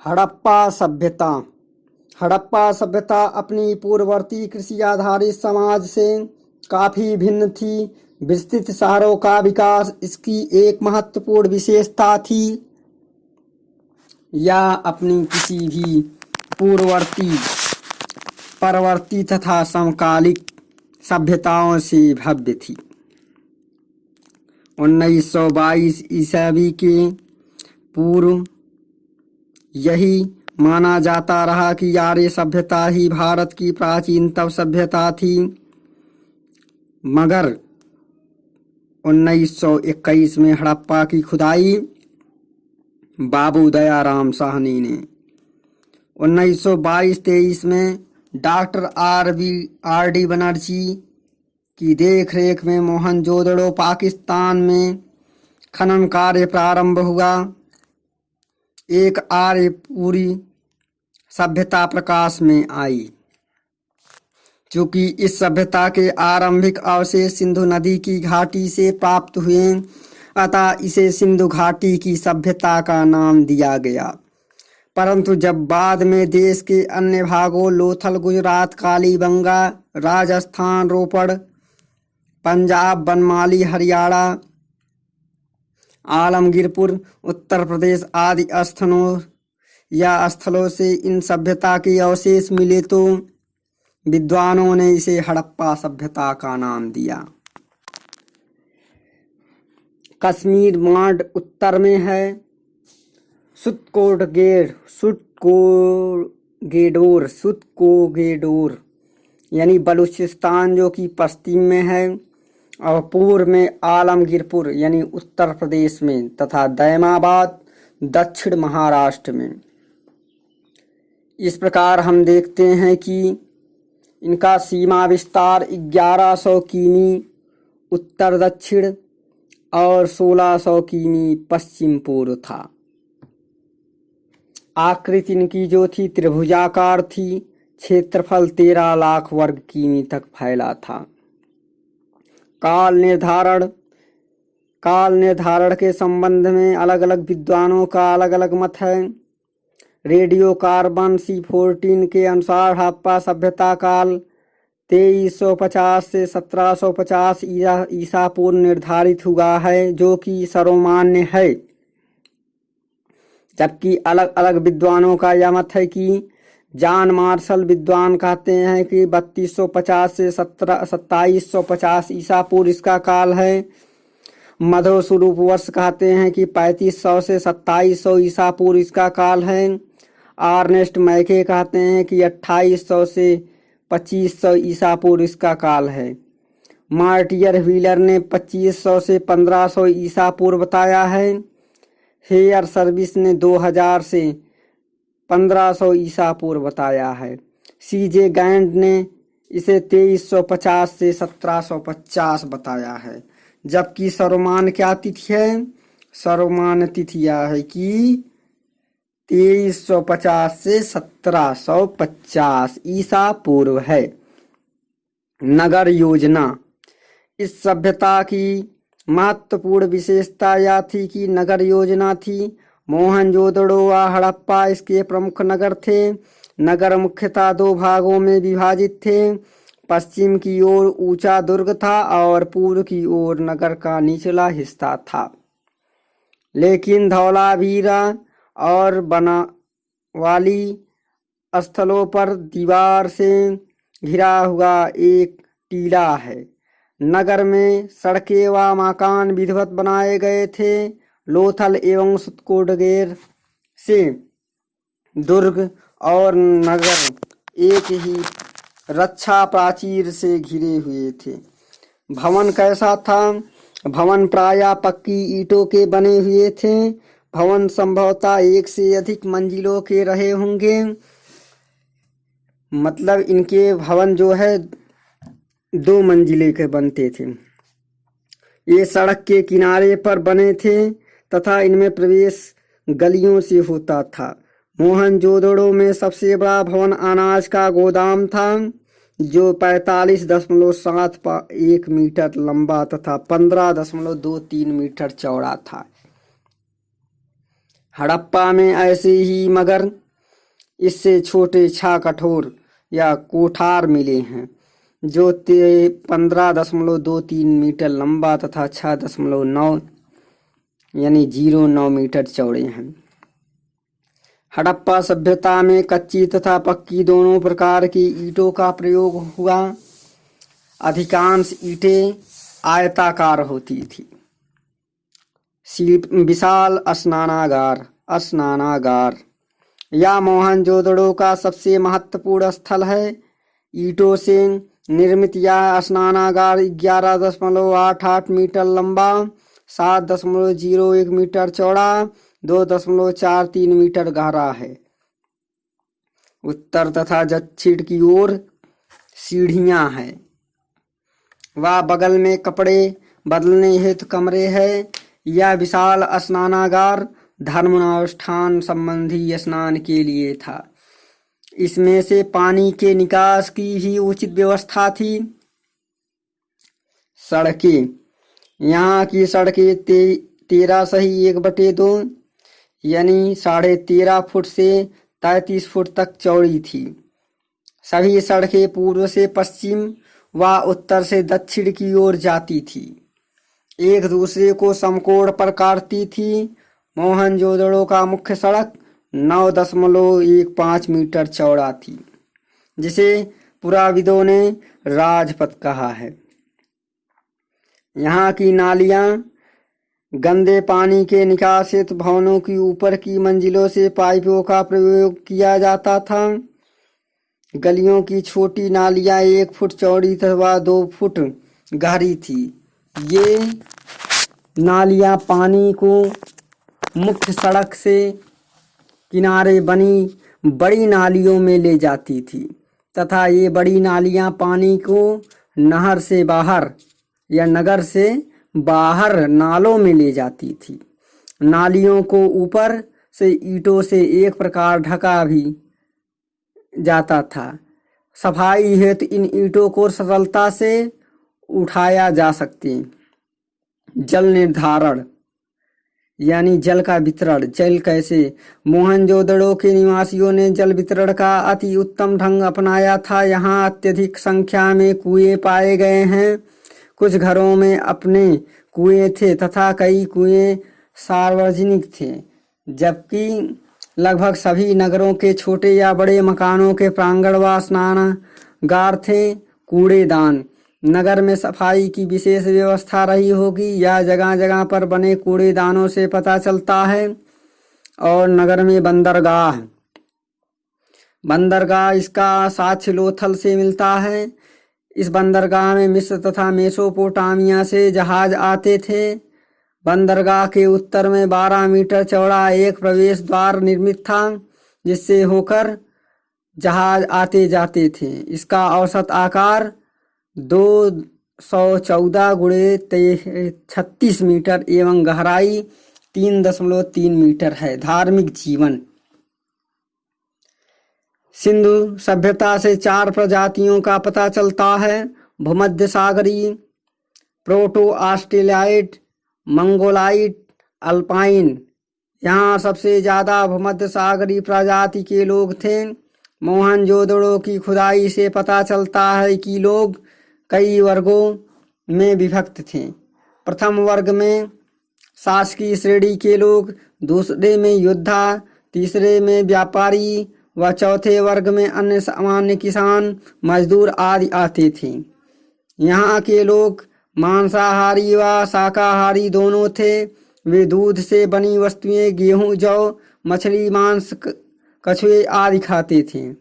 हड़प्पा सभ्यता। हड़प्पा सभ्यता अपनी पूर्ववर्ती कृषि आधारित समाज से काफी भिन्न थी। विस्तृत शहरों का विकास इसकी एक महत्वपूर्ण विशेषता थी। यह अपनी किसी भी पूर्ववर्ती, परवर्ती तथा समकालिक सभ्यताओं से भव्य थी। 1922 ईस्वी के पूर्व यही माना जाता रहा कि आर्य सभ्यता ही भारत की प्राचीनतम सभ्यता थी, मगर 1921 में हड़प्पा की खुदाई बाबू दयाराम साहनी ने 1922-23 में डॉक्टर आर डी बनर्जी की देखरेख में मोहनजोदड़ो पाकिस्तान में खनन कार्य प्रारंभ हुआ। एक आर्य पूरी सभ्यता प्रकाश में आई। चूंकि इस सभ्यता के आरंभिक अवशेष सिंधु नदी की घाटी से प्राप्त हुए, अतः इसे सिंधु घाटी की सभ्यता का नाम दिया गया। परंतु जब बाद में देश के अन्य भागों लोथल, गुजरात, कालीबंगा, राजस्थान, रोपड़, पंजाब, बनमाली, हरियाणा, आलमगीरपुर, उत्तर प्रदेश आदि स्थलों से इन सभ्यता के अवशेष मिले तो विद्वानों ने इसे हड़प्पा सभ्यता का नाम दिया। कश्मीर मांड उत्तर में है। सुतकोगेडोर यानी बलूचिस्तान जो कि पश्चिम में है, और पूर्व में आलमगीरपुर यानी उत्तर प्रदेश में, तथा दैमाबाद दक्षिण महाराष्ट्र में। इस प्रकार हम देखते हैं कि इनका सीमा विस्तार 1100 किमी उत्तर दक्षिण और 1600 किमी पश्चिम पूर्व था। आकृति इनकी जो थी त्रिभुजाकार थी। क्षेत्रफल 13 लाख वर्ग किमी तक फैला था। काल निर्धारण के संबंध में अलग अलग विद्वानों का अलग अलग मत है। रेडियो कार्बन C14 के अनुसार हड़प्पा सभ्यता काल 2350 से 1750 ईसा पूर्व निर्धारित हुआ है, जो कि सर्वमान्य है। जबकि अलग अलग विद्वानों का यह मत है कि जॉन मार्शल विद्वान कहते हैं कि 3250 से 2750 ईसा पूर्व इसका काल है। मधो स्वरूप वर्ष कहते हैं कि 3500 से 2700 ईसा पूर्व इसका काल है। आर्नेस्ट मैके कहते हैं कि 2800 से 2500 ईसा पूर्व इसका काल है। मार्टियर व्हीलर ने 2500 से 1500 ईसा पूर्व बताया है। हेयर सर्विस ने 2000 से 1500 ईसा पूर्व बताया है। CJ गैंड ने इसे 2350 से 1750 बताया है। जबकि सर्वमान्य क्या तिथि है? सर्वमान्य तिथि यह है कि 2350 से 1750 ईसा पूर्व है। नगर योजना। इस सभ्यता की महत्वपूर्ण विशेषता यह थी कि नगर योजना थी। मोहनजोदड़ो व हड़प्पा इसके प्रमुख नगर थे। नगर मुख्यतः 2 भागों में विभाजित थे। पश्चिम की ओर ऊंचा दुर्ग था और पूर्व की ओर नगर का निचला हिस्सा था। लेकिन धौलावीरा और बनावाली स्थलों पर दीवार से घिरा हुआ एक टीला है। नगर में सड़कें व मकान विधिवत बनाए गए थे। लोथल एवं सुतकोटगेर से दुर्ग और नगर एक ही रक्षा प्राचीर से घिरे हुए थे। भवन कैसा था? भवन प्रायः पक्की ईंटों के बने हुए थे। भवन संभवतः 1 से अधिक मंजिलों के रहे होंगे। मतलब इनके भवन जो है 2 मंजिले के बनते थे। ये सड़क के किनारे पर बने थे तथा इनमें प्रवेश गलियों से होता था। मोहनजोदड़ो में सबसे बड़ा भवन अनाज का गोदाम था, जो 45.71 मीटर लंबा तथा 15.23 मीटर चौड़ा था। हड़प्पा में ऐसे ही मगर इससे छोटे छा कठोर या कोठार मिले हैं जो 15.23 मीटर लंबा तथा 6.9 यानी 0.9 मीटर चौड़े हैं। हड़प्पा सभ्यता में कच्ची तथा पक्की दोनों प्रकार की ईंटों का प्रयोग हुआ। अधिकांश ईंटें आयताकार होती थी। विशाल स्नानागार या मोहनजोदड़ो का सबसे महत्वपूर्ण स्थल है। ईंटों से निर्मित यह स्नानागार 11.88 मीटर लंबा, 7.01 मीटर चौड़ा, 2.43 मीटर गहरा है। उत्तर तथा दक्षिण की ओर सीढ़ियां हैं। वह बगल में कपड़े बदलने हेतु कमरे हैं। यह विशाल स्नानागार धर्मानुष्ठान संबंधी स्नान के लिए था। इसमें से पानी के निकास की भी उचित व्यवस्था थी। सड़कें, यहाँ की सड़कें 13/1/2 यानी 13.5 फुट से 33 फुट तक चौड़ी थी। सभी सड़कें पूर्व से पश्चिम व उत्तर से दक्षिण की ओर जाती थी, एक दूसरे को समकोण पर काटती थी। मोहनजोदड़ो का मुख्य सड़क 9.15 मीटर चौड़ा थी, जिसे पुराविदों ने राजपथ कहा है। यहाँ की नालियाँ गंदे पानी के निकास हेतु भवनों की ऊपर की मंजिलों से पाइपों का प्रयोग किया जाता था। गलियों की छोटी नालियाँ 1 फुट चौड़ी तथा 2 फुट गहरी थी। ये नालियाँ पानी को मुख्य सड़क से किनारे बनी बड़ी नालियों में ले जाती थी तथा ये बड़ी नालियाँ पानी को नहर से बाहर या नगर से बाहर नालों में ले जाती थी। नालियों को ऊपर से ईंटों से एक प्रकार ढका भी जाता था। सफाई हेतु इन ईंटों को सरलता से उठाया जा सकते। जल निर्धारण यानी जल का वितरण। जल कैसे? मोहनजोदड़ो के निवासियों ने जल वितरण का अति उत्तम ढंग अपनाया था। यहाँ अत्यधिक संख्या में कुएं पाए गए हैं। कुछ घरों में अपने कुएं थे तथा कई कुएं सार्वजनिक थे, जबकि लगभग सभी नगरों के छोटे या बड़े मकानों के प्रांगण व स्नानागार थे। कूड़ेदान। नगर में सफाई की विशेष व्यवस्था रही होगी, यह जगह जगह पर बने कूड़ेदानों से पता चलता है। और नगर में बंदरगाह इसका साक्ष्य लोथल से मिलता है। इस बंदरगाह में मिस्र तथा मेसोपोटामिया से जहाज आते थे। बंदरगाह के उत्तर में 12 मीटर चौड़ा एक प्रवेश द्वार निर्मित था, जिससे होकर जहाज आते जाते थे। इसका औसत आकार 214 × 36 मीटर एवं गहराई 3.3 मीटर है। धार्मिक जीवन। सिंधु सभ्यता से 4 प्रजातियों का पता चलता है। भूमध्य सागरीय, प्रोटो ऑस्ट्रेलियाइड, मंगोलाइट, अल्पाइन। यहाँ सबसे ज्यादा भूमध्य सागरीय प्रजाति के लोग थे। मोहनजोदड़ो की खुदाई से पता चलता है कि लोग कई वर्गों में विभक्त थे। प्रथम वर्ग में शासकीय श्रेणी के लोग, दूसरे में योद्धा, तीसरे में व्यापारी व चौथे वर्ग में अन्य सामान्य किसान, मजदूर आदि आते थे। यहाँ के लोग मांसाहारी व शाकाहारी दोनों थे। वे दूध से बनी वस्तुएं, गेहूं, जौ, मछली, मांस, कछुए आदि खाते थे।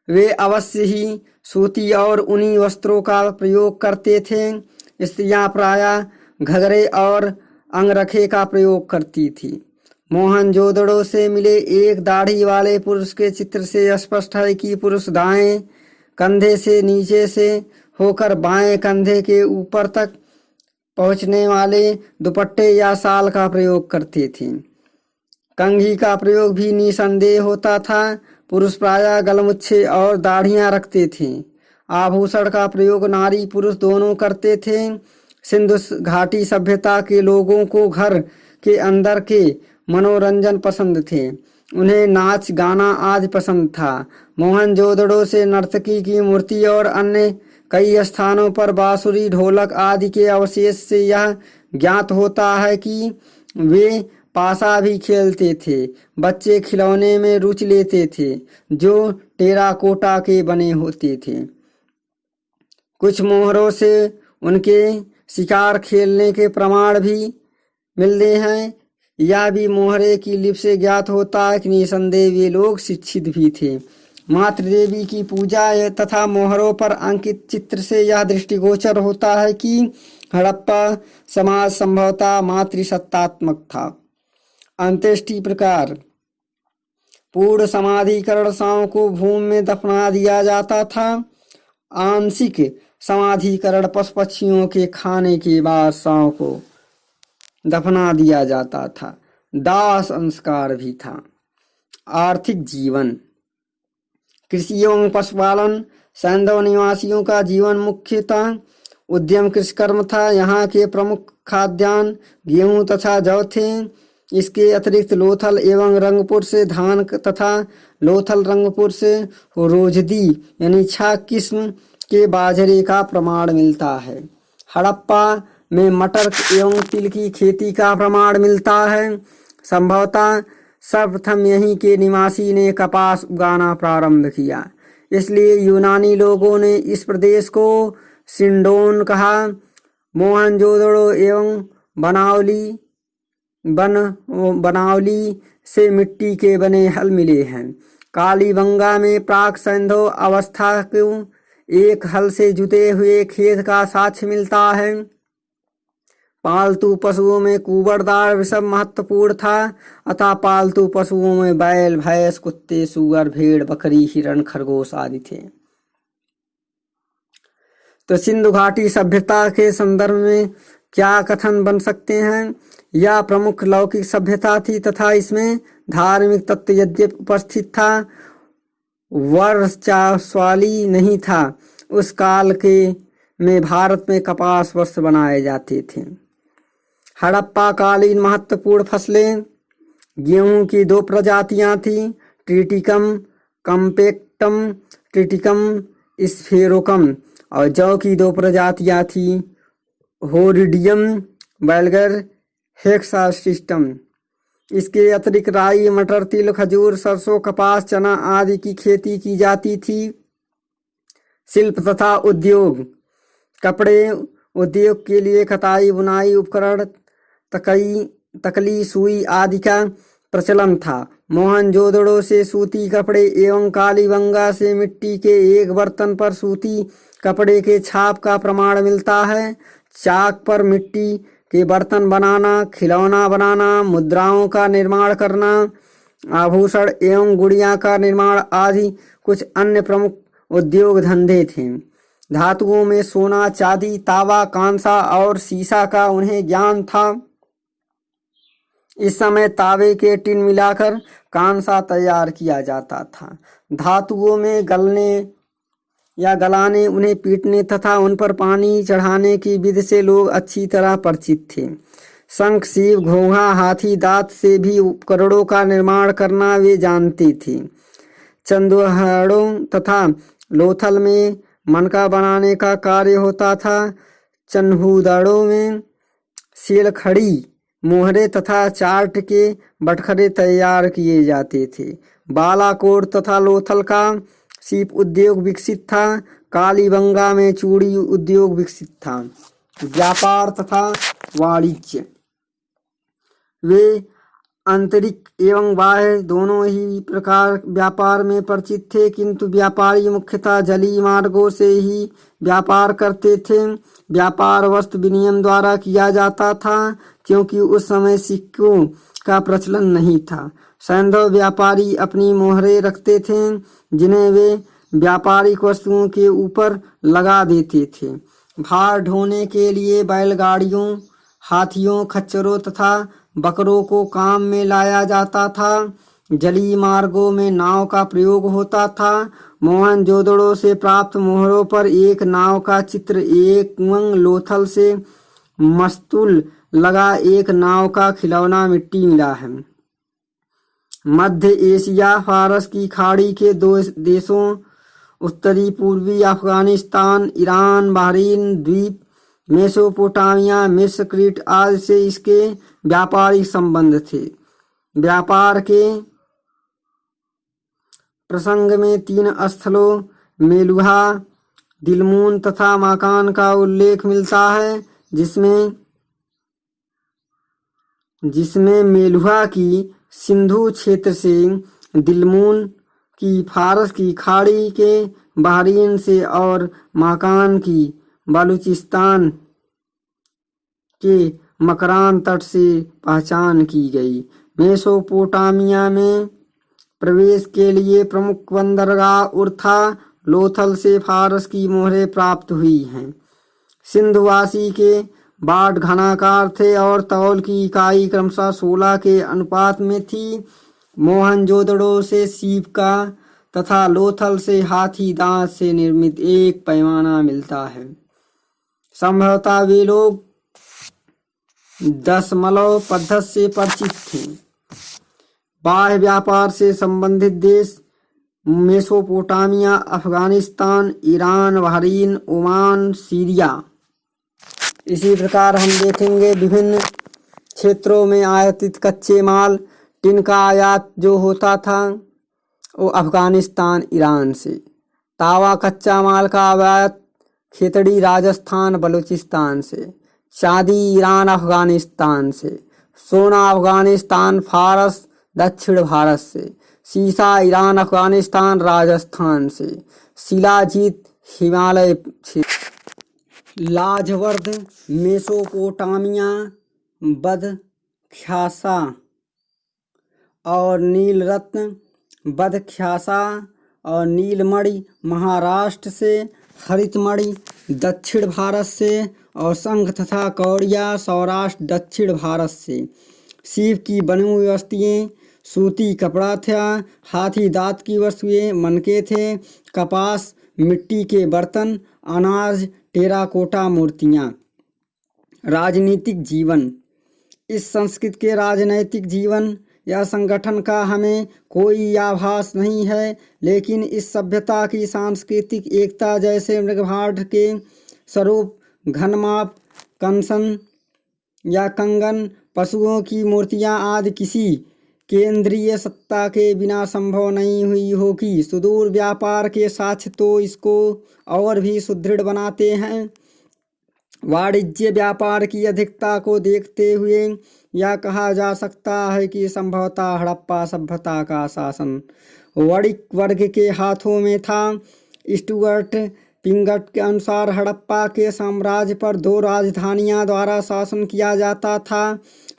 वे अवश्य ही सूती और ऊनी वस्त्रों का प्रयोग करते थे। स्त्रियां प्रायः घघरे और अंगरखे का प्रयोग करती थी। मोहनजोदड़ो से मिले एक दाढ़ी वाले पुरुष के चित्र से स्पष्ट है कि पुरुष दाएं कंधे से नीचे से होकर बाएं कंधे के ऊपर तक पहुंचने वाले दुपट्टे या शाल का प्रयोग करते थे। कंघी का प्रयोग भी निसंदेह होता था। पुरुष प्रायः गलमुच्छे और दाढ़ियां रखते थे। आभूषण का प्रयोग नारी पुरुष दोनों करते थे। सिंधु घाटी सभ्यता के लोगों को घर के अंदर के मनोरंजन पसंद थे। उन्हें नाच गाना आदि पसंद था। मोहनजोदड़ो से नर्तकी की मूर्ति और अन्य कई स्थानों पर बांसुरी, ढोलक आदि के अवशेष से यह ज्ञात होता है कि वे पासा भी खेलते थे। बच्चे खिलौने में रुचि लेते थे जो टेराकोटा के बने होते थे। कुछ मोहरों से उनके शिकार खेलने के प्रमाण भी मिलते हैं। यह भी मोहरे की लिपि से ज्ञात होता है कि निसंदेह वे लोग शिक्षित भी थे। मातृदेवी की पूजा तथा मोहरों पर अंकित चित्र से यह दृष्टिगोचर होता है कि हड़प्पा समाज संभवतः मातृसत्तात्मक था। अंत्येष्टि प्रकार: पूर्ण समाधिकरण शवों को भूमि में दफना दिया जाता था। आंशिक समाधिकरण पशु पक्षियों के खाने के बाद शवों को दफना दिया जाता था। दाह संस्कार भी था। आर्थिक जीवन: कृषि एवं पशुपालन। सैंधव निवासियों का जीवन मुख्यतः उद्यम कृषिकर्म था। यहाँ के प्रमुख खाद्यान्न गेहूं तथा जौ थे। इसके अतिरिक्त लोथल एवं रंगपुर से धान तथा लोथल रंगपुर से रोजदी यानी 6 किस्म के बाजरे का प्रमाण मिलता है। हड़प्पा में मटर एवं तिल की खेती का प्रमाण मिलता है। संभवतः सर्वप्रथम यहीं के निवासी ने कपास उगाना प्रारंभ किया, इसलिए यूनानी लोगों ने इस प्रदेश को सिंडोन कहा। मोहनजोदड़ो एवं बनावली से मिट्टी के बने हल मिले हैं। कालीबंगा में प्राक सैंधव अवस्था को एक हल से जुते हुए खेत का साक्ष्य मिलता है। पालतू पशुओं में कुबड़दार वृषभ महत्वपूर्ण था, अतः पालतू पशुओं में बैल, भैंस, कुत्ते, सूअर, भेड़, बकरी, हिरण, खरगोश आदि थे। तो सिंधु घाटी सभ्यता के संदर्भ में क्या कथन बन सकते हैं? यह प्रमुख लौकिक सभ्यता थी तथा इसमें धार्मिक तत्व यद्यपि उपस्थित था, वर्चस्वाली नहीं था। उस काल के में भारत में कपास वस्त्र बनाए जाते थे। हड़प्पा कालीन महत्वपूर्ण फसलें: गेहूं की 2 प्रजातियां थीं, ट्रिटिकम कम्पेक्टम, ट्रिटिकम स्फेरोकम, और जौ की 2 प्रजातियां थीं, होरिडियम वल्गर, हेक्सासिस्टम। इसके अतिरिक्त राई, मटर, तिल, खजूर, सरसों, कपास, चना आदि की खेती की जाती थी। शिल्प तथा उद्योग: कपड़े उद्योग के लिए कताई बुनाई उपकरण, तकली, सुई आदि का प्रचलन था। मोहनजोदड़ो से सूती कपड़े एवं कालीबंगा से मिट्टी के एक बर्तन पर सूती कपड़े के छाप का प्रमाण मिलता है। चाक पर मिट्टी के बर्तन बनाना, खिलौना बनाना, मुद्राओं का निर्माण करना, आभूषण एवं गुड़िया का निर्माण आदि कुछ अन्य प्रमुख उद्योग धंधे थे। धातुओं में सोना, चांदी, तांबा, कांसा और सीसा का उन्हें ज्ञान था। इस समय तांबे के टिन मिलाकर कांसा तैयार किया जाता था। धातुओं में गलाने, उन्हें पीटने तथा उन पर पानी चढ़ाने की विधि से लोग अच्छी तरह परिचित थे। शंख, सीप, घोंघा, हाथी दांत से भी उपकरणों का निर्माण करना वे जानते थे। चंदुहड़ों तथा लोथल में मनका बनाने का कार्य होता था। चन्हूदड़ों में सीलखड़ी, मोहरे तथा चाट के बटखरे तैयार किए जाते थे। बालाकोट तथा लोथल का सीप उद्योग विकसित था। कालीबंगा में चूड़ी उद्योग विकसित था। व्यापार तथा वाणिज्य: वे आंतरिक एवं बाह्य दोनों ही प्रकार व्यापार में परिचित थे, किंतु व्यापारी मुख्यतः जलीय मार्गों से ही व्यापार करते थे। व्यापार वस्तु विनिमय द्वारा किया जाता था, क्योंकि उस समय सिक्कों का प्रचलन नहीं था। सैंधव व्यापारी अपनी मोहरें रखते थे, जिन्हें वे व्यापारिक वस्तुओं के ऊपर लगा देते थे। भार ढोने के लिए बैलगाड़ियों, हाथियों, खच्चरों तथा बकरों को काम में लाया जाता था। जलीय मार्गों में नाव का प्रयोग होता था। मोहनजोदड़ो से प्राप्त मोहरों पर एक नाव का चित्र एवं लोथल से मस्तूल लगा एक नाव का खिलौना मिट्टी मिला है। मध्य एशिया, फारस की खाड़ी के दो देशों उत्तरी पूर्वी अफगानिस्तान, ईरान, बहरीन द्वीप, मेसोपोटामिया, मिस्र, क्रीट आदि से इसके व्यापारिक संबंध थे। व्यापार के प्रसंग में 3 स्थलों मेलुहा, दिलमून तथा माकान का उल्लेख मिलता है, जिसमें मेलुहा की सिंधु क्षेत्र से, दिलमून की फारस की खाड़ी के बहरीन से और माकान की बलूचिस्तान के मकरान तट से पहचान की गई। मेसोपोटामिया में प्रवेश के लिए प्रमुख बंदरगाह उर्था, लोथल से फारस की मोहरें प्राप्त हुई हैं। सिंधुवासी के बाट घनाकार थे और तौल की इकाई क्रमशः 16 के अनुपात में थी। मोहनजोदड़ो से सीप का तथा लोथल से हाथी दांत से निर्मित एक पैमाना मिलता है। संभवतः वे लोग दशमलव पद्धति से परिचित थे। बाह्य व्यापार से संबंधित देश Mesopotamia, Afghanistan, Iran, Bahrain, Oman, Syria. इसी प्रकार हम देखेंगे विभिन्न क्षेत्रों में आयातित कच्चे माल, टिन का आयात जो होता था वो अफगानिस्तान, ईरान से। तावा कच्चा माल का आयात खेतड़ी, राजस्थान, बलूचिस्तान से। चांदी ईरान, अफगानिस्तान से। सोना अफगानिस्तान, फारस, दक्षिण भारत से। सीसा ईरान, अफगानिस्तान, राजस्थान से। शिलाजीत हिमालय क्षेत्र। लाजवर्द मेसोपोटामिया, बदख्यासा और नीलरत्न बदख्यासा और नीलमणि महाराष्ट्र से। हरितमणि दक्षिण भारत से और शंख तथा कौड़िया सौराष्ट्र दक्षिण भारत से। सीप की बनी हुई वस्तुएं, सूती कपड़ा था। हाथी दांत की वस्तुएं, मनके थे। कपास, मिट्टी के बर्तन, अनाज, टेराकोटा मूर्तियाँ। राजनीतिक जीवन। इस संस्कृत के राजनैतिक जीवन या संगठन का हमें कोई आभास नहीं है, लेकिन इस सभ्यता की सांस्कृतिक एकता जैसे मृगभाट के स्वरूप, घनमाप, कंसन या कंगन, पशुओं की मूर्तियाँ आदि किसी केंद्रीय सत्ता के बिना संभव नहीं हुई होगी। सुदूर व्यापार के साक्ष्य तो इसको और भी सुदृढ़ बनाते हैं। वाणिज्य व्यापार की अधिकता को देखते हुए यह कहा जा सकता है कि संभवतः हड़प्पा सभ्यता का शासन वणिक वर्ग के हाथों में था। स्टुअर्ट पिंगट के अनुसार हड़प्पा के साम्राज्य पर 2 राजधानियां द्वारा शासन किया जाता था।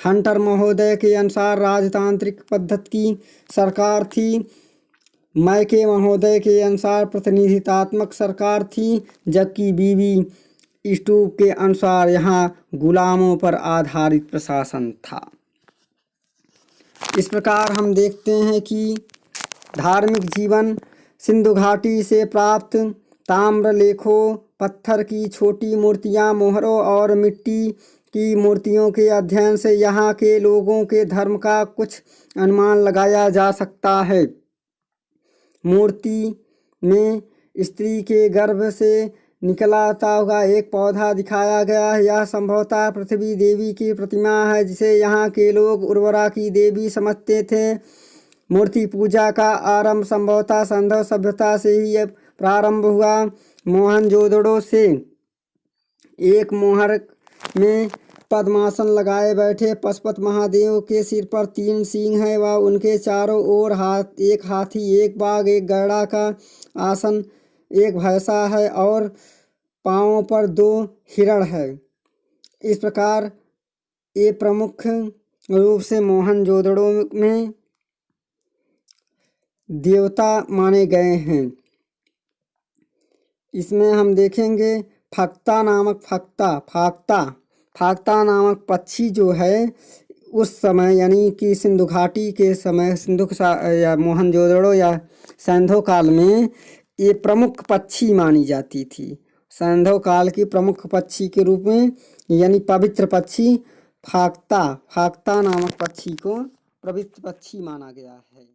हंटर महोदय के अनुसार राजतांत्रिक पद्धति की सरकार थी। मैके महोदय के अनुसार प्रतिनिधित्वात्मक सरकार थी, जबकि बीबी स्टूप के अनुसार यहाँ गुलामों पर आधारित प्रशासन था। इस प्रकार हम देखते हैं कि धार्मिक जीवन सिंधु घाटी से प्राप्त ताम्र लेखों, पत्थर की छोटी मूर्तियाँ, मोहरों और मिट्टी की मूर्तियों के अध्ययन से यहाँ के लोगों के धर्म का कुछ अनुमान लगाया जा सकता है। मूर्ति में स्त्री के गर्भ से निकलता हुआ एक पौधा दिखाया गया है। यह संभवतः पृथ्वी देवी की प्रतिमा है, जिसे यहाँ के लोग उर्वरा की देवी समझते थे। मूर्ति पूजा का आरंभ संभवतः सिंधु सभ्यता से ही प्रारंभ हुआ। मोहनजोदड़ो से एक मोहर में पद्मासन लगाए बैठे पशुपति महादेव के सिर पर 3 सींग हैं व उनके चारों ओर एक हाथी, एक बाघ, एक गैड़ा का आसन, एक भैंसा है और पांवों पर 2 हिरण है। इस प्रकार ये प्रमुख रूप से मोहनजोदड़ो में देवता माने गए हैं। इसमें हम देखेंगे फाक्ता नामक पक्षी जो है उस समय यानी कि सिंधु घाटी के समय, सिंधु या मोहनजोदड़ो या सिंधु काल में ये प्रमुख पक्षी मानी जाती थी। सिंधु काल की प्रमुख पक्षी के रूप में यानी पवित्र पक्षी फाक्ता नामक पक्षी को प्रवृत्त पक्षी माना गया है।